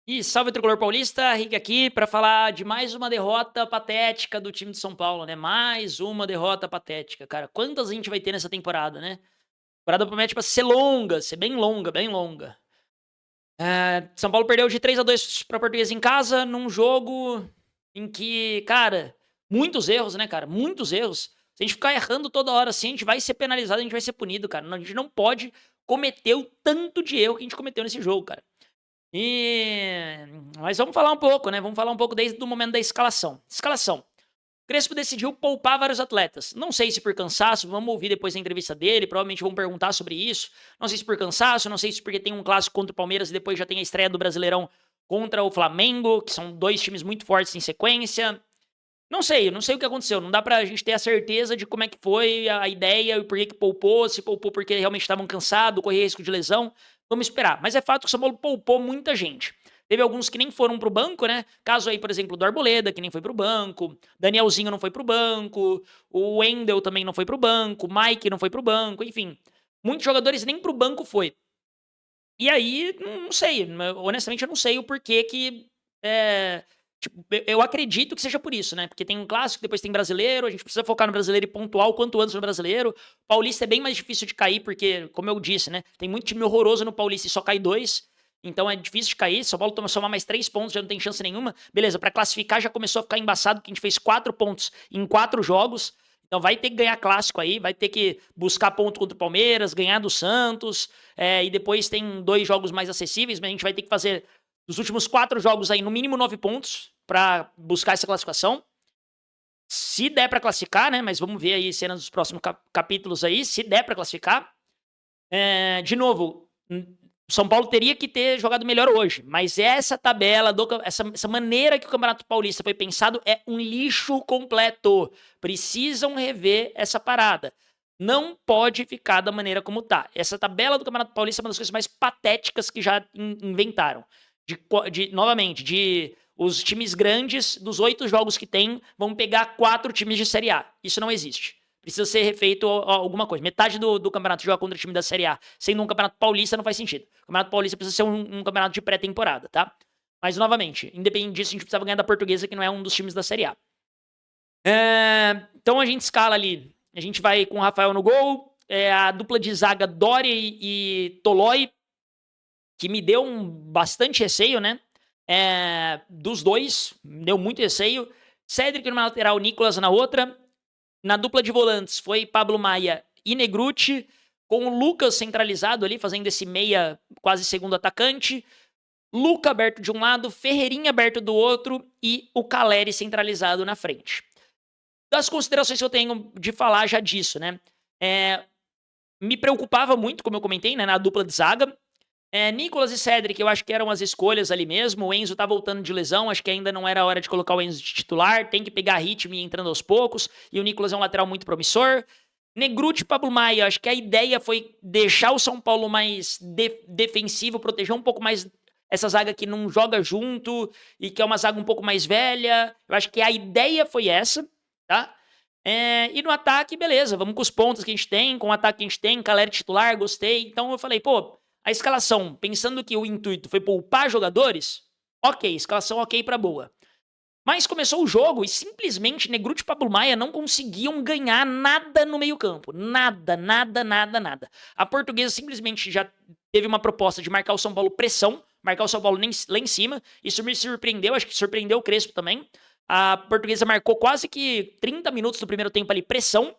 E salve tricolor paulista, Rick aqui para falar de mais uma derrota patética do time de São Paulo, né? Mais uma derrota patética, cara. Quantas a gente vai ter nessa temporada, né? A temporada promete pra ser longa, ser bem longa, bem longa. São Paulo perdeu de 3-2 pra Portuguesa em casa, num jogo em que, cara, muitos erros, né, cara? Muitos erros. Se a gente ficar errando toda hora assim, a gente vai ser penalizado, a gente vai ser punido, cara. A gente não pode cometer o tanto de erro que a gente cometeu nesse jogo, cara. Mas vamos falar um pouco, né? Vamos falar um pouco desde o momento da escalação. Escalação. Crespo decidiu poupar vários atletas. Não sei se por cansaço, vamos ouvir depois a entrevista dele, provavelmente vão perguntar sobre isso. Não sei se por cansaço, não sei se porque tem um clássico contra o Palmeiras e depois já tem a estreia do Brasileirão contra o Flamengo, que são dois times muito fortes em sequência. Não sei o que aconteceu. Não dá pra gente ter a certeza de como é que foi a ideia e por que poupou, se poupou porque realmente estavam cansados, corria risco de lesão. Vamos esperar. Mas é fato que o São Paulo poupou muita gente. Teve alguns que nem foram pro banco, né? Caso aí, por exemplo, do Arboleda, que nem foi pro banco. Danielzinho não foi pro banco. O Wendel também não foi pro banco. O Mike não foi pro banco. Enfim, muitos jogadores nem pro banco foi. E aí, não sei. Honestamente, eu não sei o porquê que. Tipo, eu acredito que seja por isso, né? Porque tem um clássico, depois tem brasileiro, a gente precisa focar no brasileiro e pontuar o quanto antes no brasileiro. Paulista é bem mais difícil de cair, porque, como eu disse, né? Tem muito time horroroso no Paulista e só cai 2. Então é difícil de cair. São Paulo toma somar mais 3 pontos, já não tem chance nenhuma. Beleza, para classificar já começou a ficar embaçado, porque a gente fez 4 pontos em 4 jogos. Então vai ter que ganhar clássico aí, vai ter que buscar ponto contra o Palmeiras, ganhar do Santos, e depois tem 2 jogos mais acessíveis, mas a gente vai ter que fazer dos últimos 4 jogos aí no mínimo 9 pontos para buscar essa classificação. Se der para classificar, né? Mas vamos ver aí cenas dos próximos capítulos aí, se der para classificar. De novo, São Paulo teria que ter jogado melhor hoje, mas essa tabela, essa maneira que o Campeonato Paulista foi pensado é um lixo completo. Precisam rever essa parada. Não pode ficar da maneira como tá. Essa tabela do Campeonato Paulista é uma das coisas mais patéticas que já inventaram. Novamente, de os times grandes, dos 8 jogos que tem, vão pegar 4 times de Série A. Isso não existe. Precisa ser refeito alguma coisa. Metade do campeonato joga contra o time da Série A, sendo um campeonato paulista, não faz sentido. O campeonato paulista precisa ser um campeonato de pré-temporada, tá? Mas, novamente, independente disso, a gente precisava ganhar da Portuguesa, que não é um dos times da Série A. Então a gente escala ali. A gente vai com o Rafael no gol, a dupla de zaga Doria e Tolói, que me deu bastante receio, né? Dos dois, deu muito receio. Cedric numa lateral, Nicolas na outra. Na dupla de volantes foi Pablo Maia e Negruti, com o Lucas centralizado ali, fazendo esse meia quase segundo atacante. Luca aberto de um lado, Ferreirinha aberto do outro e o Caleri centralizado na frente. Das considerações que eu tenho de falar já disso, né? Me preocupava muito, como eu comentei, né, na dupla de zaga. Nicolas e Cedric, eu acho que eram as escolhas ali mesmo. O Enzo tá voltando de lesão, acho que ainda não era a hora de colocar o Enzo de titular. Tem que pegar ritmo e ir entrando aos poucos. E o Nicolas é um lateral muito promissor. Negruti e Pablo Maia, acho que a ideia foi deixar o São Paulo mais defensivo, proteger um pouco mais essa zaga que não joga junto e que é uma zaga um pouco mais velha. Eu acho que a ideia foi essa, tá? E no ataque, beleza, vamos com os pontos que a gente tem, com o ataque que a gente tem, Caleri titular, gostei. Então eu falei, pô, a escalação, pensando que o intuito foi poupar jogadores, ok, escalação ok pra boa. Mas começou o jogo e simplesmente Negruti e Pablo Maia não conseguiam ganhar nada no meio-campo. Nada, nada, nada, nada. A Portuguesa simplesmente já teve uma proposta de marcar o São Paulo pressão, marcar o São Paulo lá em cima. Isso me surpreendeu, acho que surpreendeu o Crespo também. A Portuguesa marcou quase que 30 minutos do primeiro tempo ali, pressão.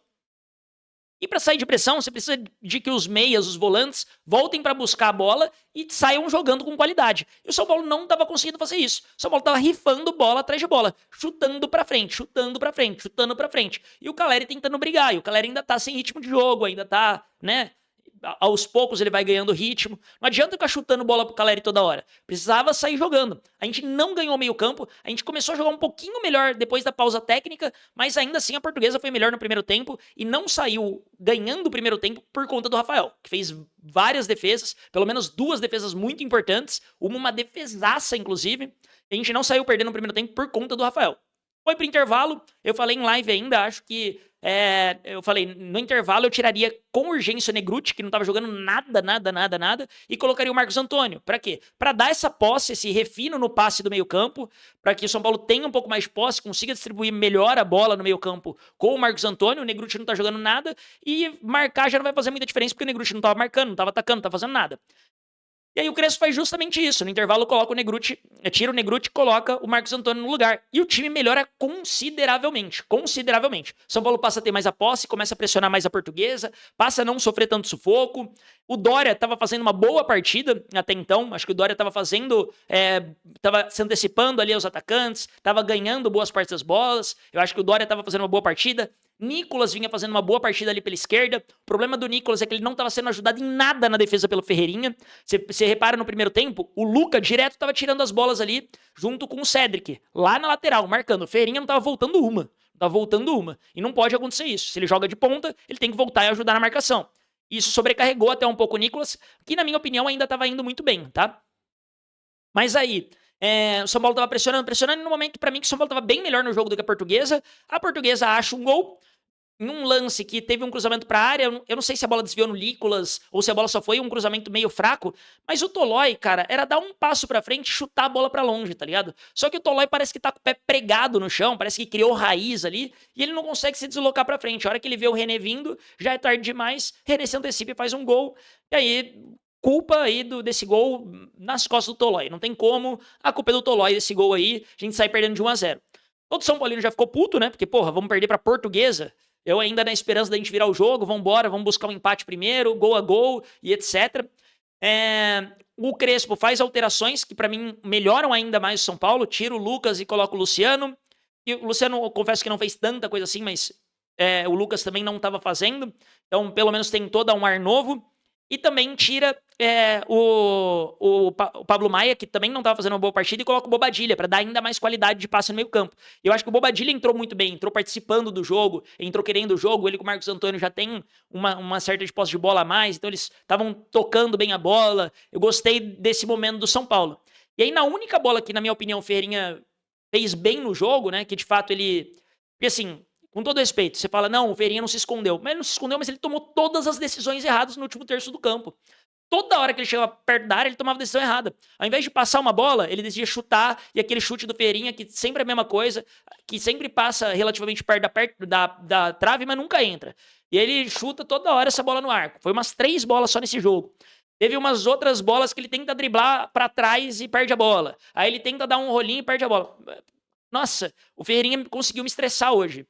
E para sair de pressão, você precisa de que os meias, os volantes, voltem para buscar a bola e saiam jogando com qualidade. E o São Paulo não estava conseguindo fazer isso. O São Paulo estava rifando bola atrás de bola, chutando para frente, chutando para frente, chutando para frente. E o Caleri tentando brigar. E o Caleri ainda tá sem ritmo de jogo, ainda tá, né? Aos poucos ele vai ganhando ritmo. Não adianta ficar chutando bola pro Caleri toda hora. Precisava sair jogando. A gente não ganhou meio campo. A gente começou a jogar um pouquinho melhor depois da pausa técnica, mas ainda assim a Portuguesa foi melhor no primeiro tempo e não saiu ganhando o primeiro tempo por conta do Rafael, que fez várias defesas, pelo menos 2 defesas muito importantes, uma defesaça inclusive. A gente não saiu perdendo no primeiro tempo por conta do Rafael. Foi pro intervalo, eu falei em live ainda, acho que eu falei, no intervalo eu tiraria com urgência o Negrutti, que não tava jogando nada, e colocaria o Marcos Antônio. Pra quê? Pra dar essa posse, esse refino no passe do meio campo, pra que o São Paulo tenha um pouco mais de posse, consiga distribuir melhor a bola no meio campo com o Marcos Antônio. O Negrutti não tá jogando nada, e marcar já não vai fazer muita diferença, porque o Negrutti não tava marcando, não tava atacando, não tava fazendo nada. E aí o Crespo faz justamente isso. No intervalo coloca o Negrutti, tira o Negrutti e coloca o Marcos Antônio no lugar. E o time melhora consideravelmente. São Paulo passa a ter mais a posse, começa a pressionar mais a Portuguesa, passa a não sofrer tanto sufoco. O Dória estava fazendo uma boa partida até então. Acho que o Dória estava estava se antecipando ali aos atacantes, estava ganhando boas partes das bolas. Eu acho que o Dória estava fazendo uma boa partida. Nicolas vinha fazendo uma boa partida ali pela esquerda. O problema do Nicolas é que ele não estava sendo ajudado em nada na defesa pelo Ferreirinha. Você repara no primeiro tempo, o Luca direto estava tirando as bolas ali junto com o Cedric, lá na lateral, marcando. O Ferreirinha não estava voltando uma. E não pode acontecer isso. Se ele joga de ponta, ele tem que voltar e ajudar na marcação. Isso sobrecarregou até um pouco o Nicolas, que na minha opinião ainda estava indo muito bem, tá? Mas aí, o São Paulo tava pressionando, e no momento, pra mim, que o São Paulo tava bem melhor no jogo do que a Portuguesa acha um gol, em um lance que teve um cruzamento pra área. Eu não sei se a bola desviou no Nicolas, ou se a bola só foi um cruzamento meio fraco, mas o Tolói, cara, era dar um passo pra frente e chutar a bola pra longe, tá ligado? Só que o Tolói parece que tá com o pé pregado no chão, parece que criou raiz ali, e ele não consegue se deslocar pra frente. A hora que ele vê o René vindo, já é tarde demais, René se antecipa e faz um gol, e aí culpa aí desse gol nas costas do Tolói. Não tem como, a culpa é do Tolói desse gol aí, a gente sai perdendo de 1-0. Todo São Paulino já ficou puto, né? Porque, porra, vamos perder pra Portuguesa. Eu ainda na esperança da gente virar o jogo, vambora, vamos buscar um empate primeiro, gol a gol e etc. O Crespo faz alterações que pra mim melhoram ainda mais o São Paulo, tira o Lucas e coloca o Luciano. E o Luciano, eu confesso que não fez tanta coisa assim, mas o Lucas também não estava fazendo. Então, pelo menos tentou dar um ar novo. E também tira o Pablo Maia, que também não estava fazendo uma boa partida, e coloca o Bobadilha, para dar ainda mais qualidade de passe no meio campo. Eu acho que o Bobadilha entrou muito bem, entrou participando do jogo, entrou querendo o jogo. Ele com o Marcos Antônio já tem uma certa de posse de bola a mais, então eles estavam tocando bem a bola. Eu gostei desse momento do São Paulo. E aí, na única bola que, na minha opinião, o Ferreirinha fez bem no jogo, né, que de fato ele... Porque assim... Com todo respeito, você fala, não, o Ferreirinha não se escondeu. Mas ele não se escondeu, mas ele tomou todas as decisões erradas no último terço do campo. Toda hora que ele chegava perto da área, ele tomava a decisão errada. Ao invés de passar uma bola, ele decidia chutar, e aquele chute do Ferreirinha, que sempre é a mesma coisa, que sempre passa relativamente perto da trave, mas nunca entra. E ele chuta toda hora essa bola no arco. Foi umas 3 bolas só nesse jogo. Teve umas outras bolas que ele tenta driblar pra trás e perde a bola. Aí ele tenta dar um rolinho e perde a bola. Nossa, o Ferreirinha conseguiu me estressar hoje.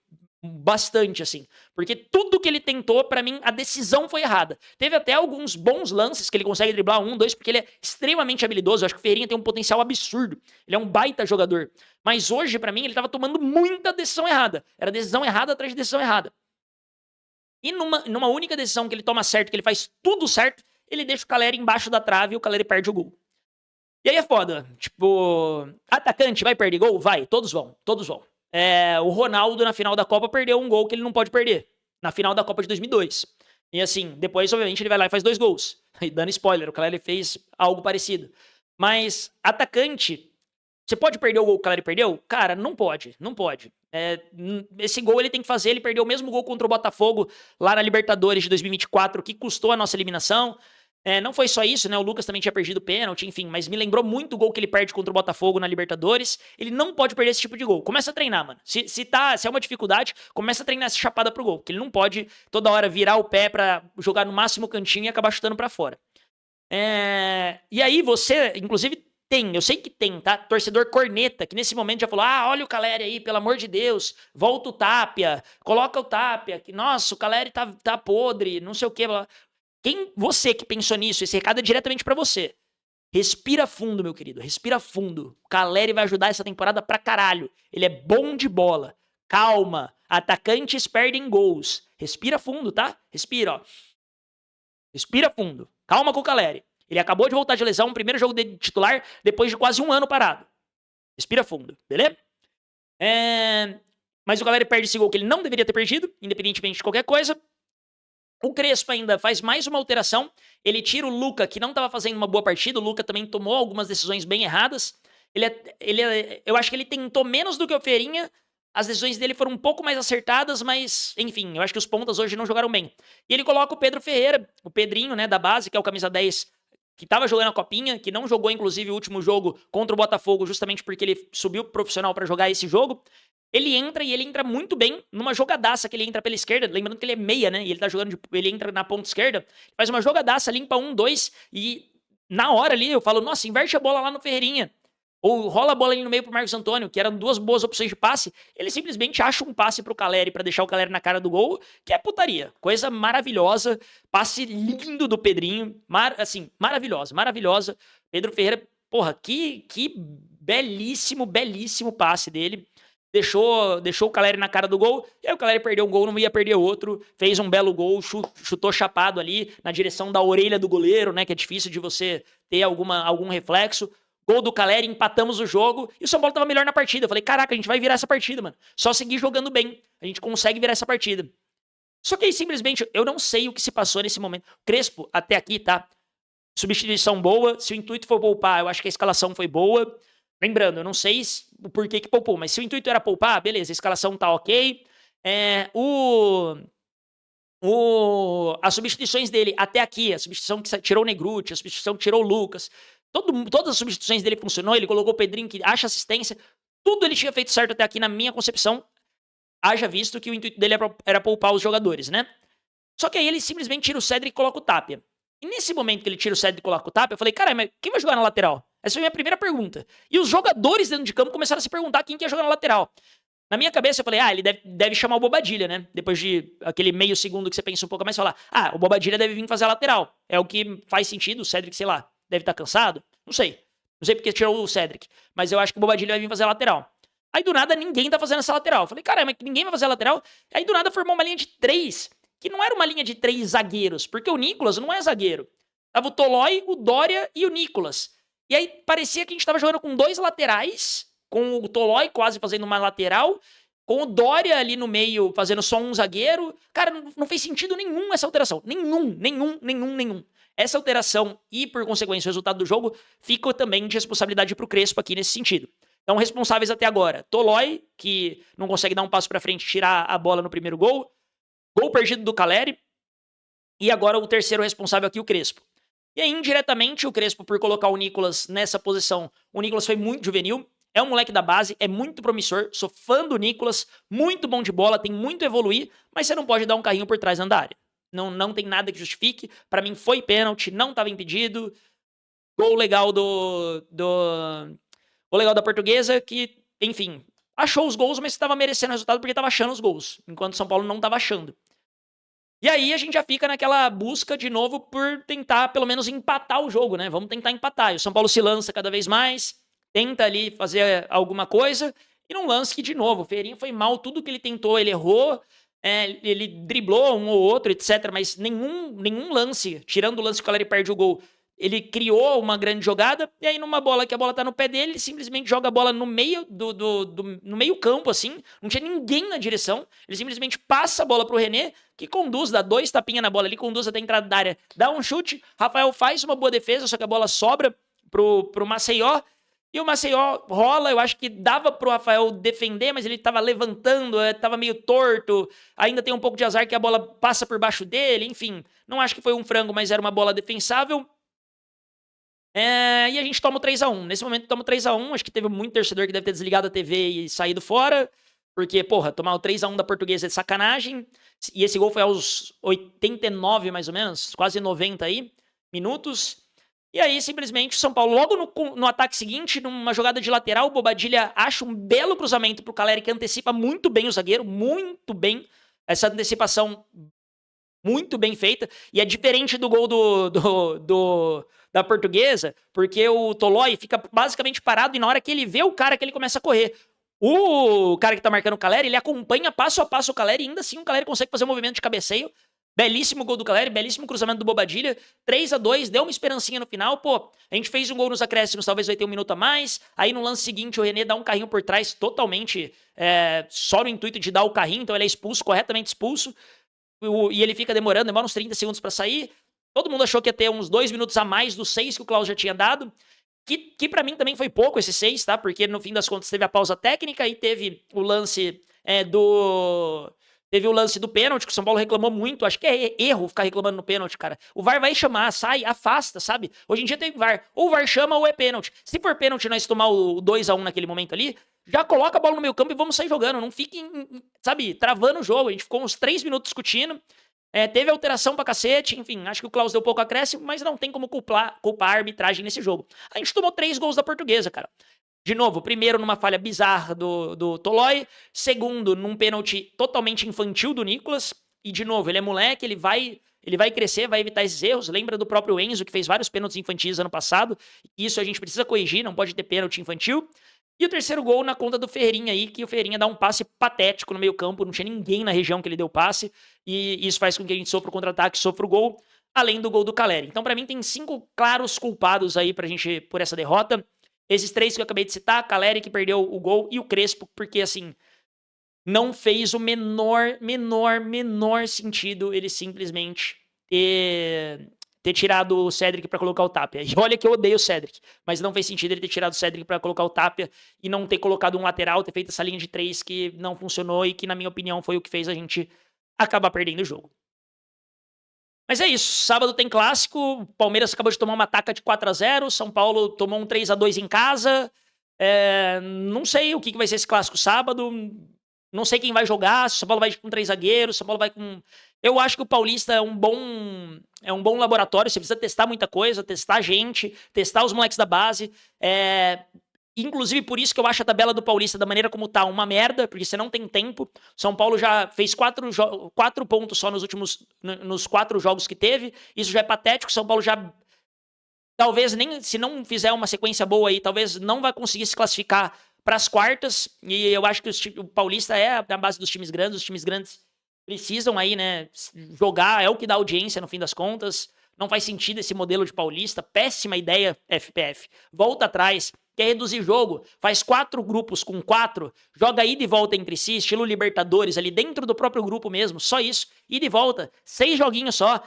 Bastante, assim. Porque tudo que ele tentou, pra mim, a decisão foi errada. Teve até alguns bons lances que ele consegue driblar 1, 2, porque ele é extremamente habilidoso. Eu acho que o Ferreirinha tem um potencial absurdo. Ele é um baita jogador. Mas hoje, pra mim, ele tava tomando muita decisão errada. Era decisão errada atrás de decisão errada. E numa única decisão que ele toma certo, que ele faz tudo certo, ele deixa o Caleri embaixo da trave e o Caleri perde o gol. E aí é foda. Tipo, atacante vai perder gol? Vai, todos vão. O Ronaldo, na final da Copa, perdeu um gol que ele não pode perder. Na final da Copa de 2002. E assim, depois, obviamente, ele vai lá e faz 2 gols. E dando spoiler, o Caleri fez algo parecido. Mas, atacante, você pode perder o gol que o Caleri perdeu? Cara, não pode. Esse gol ele tem que fazer. Ele perdeu o mesmo gol contra o Botafogo lá na Libertadores de 2024, que custou a nossa eliminação. Não foi só isso, né? O Lucas também tinha perdido pênalti, enfim, mas me lembrou muito o gol que ele perde contra o Botafogo na Libertadores. Ele não pode perder esse tipo de gol. Começa a treinar, mano. Se é uma dificuldade, começa a treinar essa chapada pro gol, porque ele não pode toda hora virar o pé pra jogar no máximo cantinho e acabar chutando pra fora. E aí você, inclusive, eu sei que tem, tá? Torcedor corneta, que nesse momento já falou, olha o Caleri aí, pelo amor de Deus, volta o Tapia, coloca o Tapia, que, nossa, o Caleri tá podre, não sei o que, blá. Você que pensou nisso, esse recado é diretamente pra você. Respira fundo, meu querido. Respira fundo. O Caleri vai ajudar essa temporada pra caralho. Ele é bom de bola. Calma. Atacantes perdem gols. Respira fundo, tá? Respira, ó. Respira fundo. Calma com o Caleri. Ele acabou de voltar de lesão, primeiro jogo de titular, depois de quase 1 ano parado. Respira fundo, beleza? Mas o Caleri perde esse gol que ele não deveria ter perdido, independentemente de qualquer coisa. O Crespo ainda faz mais uma alteração. Ele tira o Luca, que não estava fazendo uma boa partida. O Luca também tomou algumas decisões bem erradas. Eu acho que ele tentou menos do que o Ferreirinha, As decisões dele foram um pouco mais acertadas, mas, enfim, eu acho que os pontas hoje não jogaram bem. E ele coloca o Pedro Ferreira, o Pedrinho, né, da base, que é o camisa 10, que tava jogando a copinha, que não jogou, inclusive, o último jogo contra o Botafogo, justamente porque ele subiu pro profissional pra jogar esse jogo. Ele entra e ele entra muito bem numa jogadaça que ele entra pela esquerda, lembrando que ele é meia, né, e ele tá jogando, ele entra na ponta esquerda, faz uma jogadaça, limpa 1-2, e na hora ali eu falo, nossa, inverte a bola lá no Ferreirinha. Ou rola a bola ali no meio pro Marcos Antônio, que eram duas boas opções de passe. Ele simplesmente acha um passe pro Caleri pra deixar o Caleri na cara do gol, que é putaria. Coisa maravilhosa. Passe lindo do Pedrinho. Assim, maravilhosa, maravilhosa. Pedro Ferreira, porra, que belíssimo, belíssimo passe dele. Deixou o Caleri na cara do gol, e aí o Caleri perdeu um gol, não ia perder outro, fez um belo gol, chutou chapado ali na direção da orelha do goleiro, né, que é difícil de você ter algum reflexo. Gol do Caleri, empatamos o jogo, e o São Paulo tava melhor na partida. Eu falei, caraca, a gente vai virar essa partida, mano. Só seguir jogando bem, a gente consegue virar essa partida. Só que aí, simplesmente, eu não sei o que se passou nesse momento. Crespo, até aqui, tá? Substituição boa, se o intuito for poupar, eu acho que a escalação foi boa. Lembrando, eu não sei o porquê que poupou, mas se o intuito era poupar, beleza, a escalação tá ok. As substituições dele até aqui, a substituição que tirou o Negruti, a substituição que tirou o Lucas, todas as substituições dele funcionou, ele colocou o Pedrinho que acha assistência, tudo ele tinha feito certo até aqui na minha concepção, haja visto que o intuito dele era poupar os jogadores, né? Só que aí ele simplesmente tira o Cedric e coloca o Tapia. E nesse momento que ele tira o Cedric e coloca o Tapia, eu falei, caralho, mas quem vai jogar na lateral? Essa foi a minha primeira pergunta. E os jogadores dentro de campo começaram a se perguntar quem que ia jogar na lateral. Na minha cabeça eu falei, ele deve chamar o Bobadilha, né? Depois de aquele meio segundo que você pensa um pouco mais, falar, o Bobadilha deve vir fazer a lateral. É o que faz sentido, o Cedric, sei lá, deve estar cansado. Não sei porque tirou o Cedric, mas eu acho que o Bobadilha vai vir fazer a lateral. Aí do nada ninguém tá fazendo essa lateral. Eu falei, caramba, mas ninguém vai fazer a lateral? Aí do nada formou uma linha de 3, que não era uma linha de 3 zagueiros, porque o Nicolas não é zagueiro. Tava o Tolói, o Dória e o Nicolas. E aí parecia que a gente tava jogando com 2 laterais, com o Tolói quase fazendo uma lateral, com o Dória ali no meio fazendo só um zagueiro. Cara, não fez sentido nenhum essa alteração. Nenhum. Essa alteração e, por consequência, o resultado do jogo fica também de responsabilidade pro Crespo aqui nesse sentido. Então, responsáveis até agora, Tolói, que não consegue dar um passo pra frente, tirar a bola no primeiro gol. Gol perdido do Caleri. E agora o terceiro responsável aqui, o Crespo. E aí, indiretamente, o Crespo, por colocar o Nicolas nessa posição, o Nicolas foi muito juvenil, é um moleque da base, é muito promissor, sou fã do Nicolas, muito bom de bola, tem muito a evoluir, mas você não pode dar um carrinho por trás da área. Não tem nada que justifique, pra mim foi pênalti, não estava impedido. Gol legal o legal da Portuguesa, que, enfim, achou os gols, mas estava merecendo o resultado porque estava achando os gols, enquanto o São Paulo não estava achando. E aí a gente já fica naquela busca de novo por tentar pelo menos empatar o jogo, né? Vamos tentar empatar. E o São Paulo se lança cada vez mais, tenta ali fazer alguma coisa, e num lance que, de novo, o Ferreirinha foi mal, tudo que ele tentou, ele errou, ele driblou um ou outro, etc, mas nenhum lance, tirando o lance que o Caleri perde o gol, ele criou uma grande jogada, e aí numa bola que a bola tá no pé dele, ele simplesmente joga a bola no meio no meio campo, assim, não tinha ninguém na direção, ele simplesmente passa a bola pro René, que conduz, dá 2 tapinhas na bola ali, conduz até a entrada da área, dá um chute, Rafael faz uma boa defesa, só que a bola sobra pro Maceió, e o Maceió rola, eu acho que dava pro Rafael defender, mas ele tava levantando, tava meio torto, ainda tem um pouco de azar que a bola passa por baixo dele, enfim, não acho que foi um frango, mas era uma bola defensável. E a gente toma o 3x1. Nesse momento toma o 3x1. Acho que teve muito torcedor que deve ter desligado a TV e saído fora. Porque, porra, tomar o 3x1 da Portuguesa é de sacanagem. E esse gol foi aos 89, mais ou menos. Quase 90 aí, minutos. E aí, simplesmente, o São Paulo, logo no ataque seguinte, numa jogada de lateral, o Bobadilha acha um belo cruzamento pro Caleri, que antecipa muito bem o zagueiro. Muito bem. Essa antecipação muito bem feita. E é diferente do gol da Portuguesa, porque o Tolói fica basicamente parado e na hora que ele vê o cara que ele começa a correr. O cara que tá marcando o Caleri, ele acompanha passo a passo o Caleri e ainda assim o Caleri consegue fazer um movimento de cabeceio. Belíssimo gol do Caleri, belíssimo cruzamento do Bobadilha. 3x2, deu uma esperancinha no final. Pô, a gente fez um gol nos acréscimos, talvez vai ter um minuto a mais. Aí no lance seguinte o René dá um carrinho por trás totalmente só no intuito de dar o carrinho, então ele é expulso, corretamente expulso. E ele fica demora uns 30 segundos pra sair. Todo mundo achou que ia ter uns 2 minutos a mais dos 6 que o Klaus já tinha dado. Que para mim também foi pouco esse 6, tá? Porque no fim das contas teve a pausa técnica e teve o lance Teve o lance do pênalti, que o São Paulo reclamou muito. Acho que é erro ficar reclamando no pênalti, cara. O VAR vai chamar, sai, afasta, sabe? Hoje em dia tem VAR. Ou o VAR chama ou é pênalti. Se for pênalti nós tomar o 2-1 naquele momento ali, já coloca a bola no meio campo e vamos sair jogando. Não fiquem, sabe, travando o jogo. A gente ficou uns 3 minutos discutindo. Teve alteração pra cacete, enfim, acho que o Klaus deu pouco acréscimo, mas não tem como culpar a arbitragem nesse jogo. A gente tomou 3 gols da Portuguesa, cara. De novo, primeiro numa falha bizarra do Tolói, segundo num pênalti totalmente infantil do Nicolas, e de novo, ele é moleque, ele vai crescer, vai evitar esses erros. Lembra do próprio Enzo, que fez vários pênaltis infantis ano passado. Isso a gente precisa corrigir, não pode ter pênalti infantil. E o terceiro gol na conta do Ferreirinha aí, que o Ferreirinha dá um passe patético no meio campo, não tinha ninguém na região que ele deu passe, e isso faz com que a gente sofra o contra-ataque, sofra o gol, além do gol do Caleri. Então, pra mim, tem 5 claros culpados aí pra gente por essa derrota. Esses 3 que eu acabei de citar, Caleri que perdeu o gol e o Crespo, porque assim, não fez o menor sentido ele simplesmente ter tirado o Cédric pra colocar o Tapia. E olha que eu odeio o Cédric, mas não fez sentido ele ter tirado o Cédric pra colocar o Tapia e não ter colocado um lateral, ter feito essa linha de 3 que não funcionou e que, na minha opinião, foi o que fez a gente acabar perdendo o jogo. Mas é isso, sábado tem clássico, o Palmeiras acabou de tomar uma taca de 4-0, São Paulo tomou um 3-2 em casa, não sei o que vai ser esse clássico sábado, não sei quem vai jogar, se o São Paulo vai com 3 zagueiros, São Paulo vai com... Eu acho que o Paulista é um bom laboratório, você precisa testar muita coisa, testar gente, testar os moleques da base, inclusive por isso que eu acho a tabela do Paulista da maneira como tá uma merda, porque você não tem tempo. São Paulo já fez 4 pontos só nos 4 jogos que teve. Isso já é patético. São Paulo já talvez nem, se não fizer uma sequência boa aí, talvez não vai conseguir se classificar para as quartas. E eu acho que o Paulista é a base dos times grandes. Os times grandes precisam aí, né, jogar, é o que dá audiência no fim das contas. Não faz sentido esse modelo de Paulista. Péssima ideia, FPF. Volta atrás. Quer reduzir jogo, faz 4 grupos com 4, joga ida e volta entre si, estilo Libertadores, ali dentro do próprio grupo mesmo, só isso, ida e volta, 6 joguinhos só,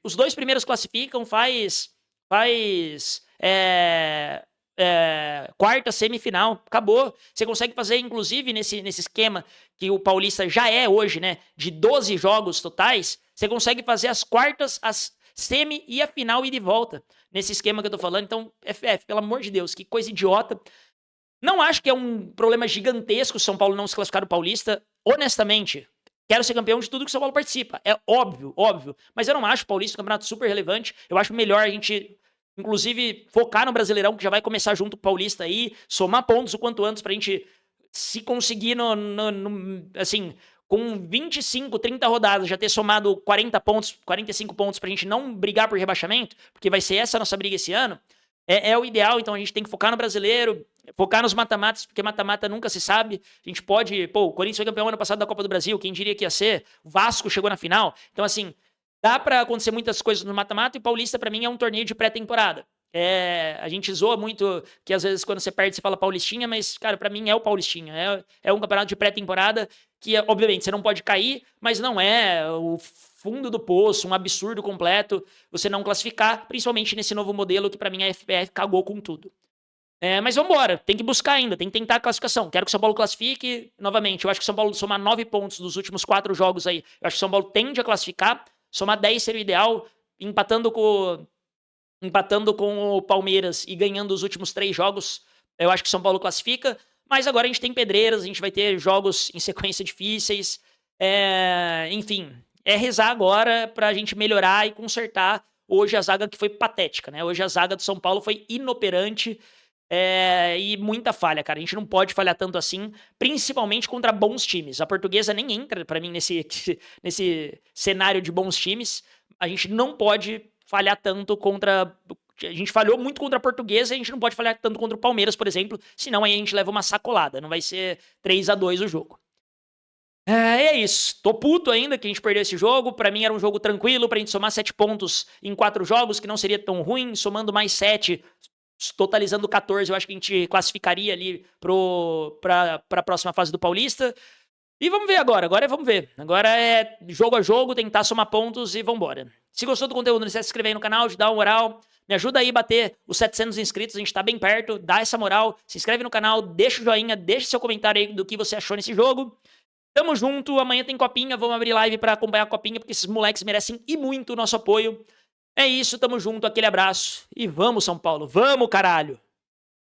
os 2 primeiros classificam, faz quarta, semifinal, acabou. Você consegue fazer, inclusive, nesse esquema que o Paulista já é hoje, né, de 12 jogos totais, você consegue fazer as quartas, as semi e a final e de volta, nesse esquema que eu tô falando. Então, FF, pelo amor de Deus, que coisa idiota. Não acho que é um problema gigantesco o São Paulo não se classificar do Paulista. Honestamente, quero ser campeão de tudo que o São Paulo participa. É óbvio. Mas eu não acho o Paulista um campeonato super relevante. Eu acho melhor a gente, inclusive, focar no Brasileirão, que já vai começar junto com o Paulista aí, somar pontos o quanto antes pra gente se conseguir assim, com 25, 30 rodadas, já ter somado 40 pontos, 45 pontos pra gente não brigar por rebaixamento, porque vai ser essa a nossa briga esse ano, é o ideal. Então a gente tem que focar no brasileiro, focar nos mata-matas, porque mata-mata nunca se sabe. A gente pode... o Corinthians foi campeão ano passado da Copa do Brasil, quem diria que ia ser? O Vasco chegou na final. Então, assim, dá pra acontecer muitas coisas no mata-mata, e o Paulista, pra mim, é um torneio de pré-temporada. A gente zoa muito que às vezes quando você perde você fala Paulistinha, mas, cara, pra mim é o Paulistinha. É um campeonato de pré-temporada que, obviamente, você não pode cair, mas não é o fundo do poço, um absurdo completo você não classificar, principalmente nesse novo modelo que pra mim a FPF cagou com tudo. Mas vambora, tem que buscar ainda, tem que tentar a classificação. Quero que o São Paulo classifique novamente. Eu acho que o São Paulo somar 9 pontos dos últimos 4 jogos aí, eu acho que o São Paulo tende a classificar. Somar 10 seria o ideal, empatando com o Palmeiras e ganhando os últimos 3 jogos, eu acho que o São Paulo classifica. Mas agora a gente tem pedreiras, a gente vai ter jogos em sequência difíceis. Enfim, rezar agora pra gente melhorar e consertar hoje a zaga que foi patética, né? Hoje a zaga do São Paulo foi inoperante e muita falha, cara. A gente não pode falhar tanto assim, principalmente contra bons times. A Portuguesa nem entra pra mim nesse cenário de bons times. A gente não pode falhar tanto contra... A gente falhou muito contra a Portuguesa, a gente não pode falhar tanto contra o Palmeiras, por exemplo, senão aí a gente leva uma sacolada, não vai ser 3-2 o jogo. É isso, tô puto ainda que a gente perdeu esse jogo. Pra mim era um jogo tranquilo, pra gente somar 7 pontos em 4 jogos, que não seria tão ruim, somando mais 7, totalizando 14, eu acho que a gente classificaria ali pra próxima fase do Paulista. E vamos ver agora. Agora vamos ver. Agora é jogo a jogo, tentar somar pontos e vambora. Se gostou do conteúdo, não esquece de se inscrever aí no canal, de dar uma moral. Me ajuda aí a bater os 700 inscritos, a gente tá bem perto. Dá essa moral, se inscreve no canal, deixa o joinha, deixa seu comentário aí do que você achou nesse jogo. Tamo junto, amanhã tem copinha, vamos abrir live pra acompanhar a copinha, porque esses moleques merecem e muito o nosso apoio. É isso, tamo junto, aquele abraço. E vamos, São Paulo, vamos, caralho!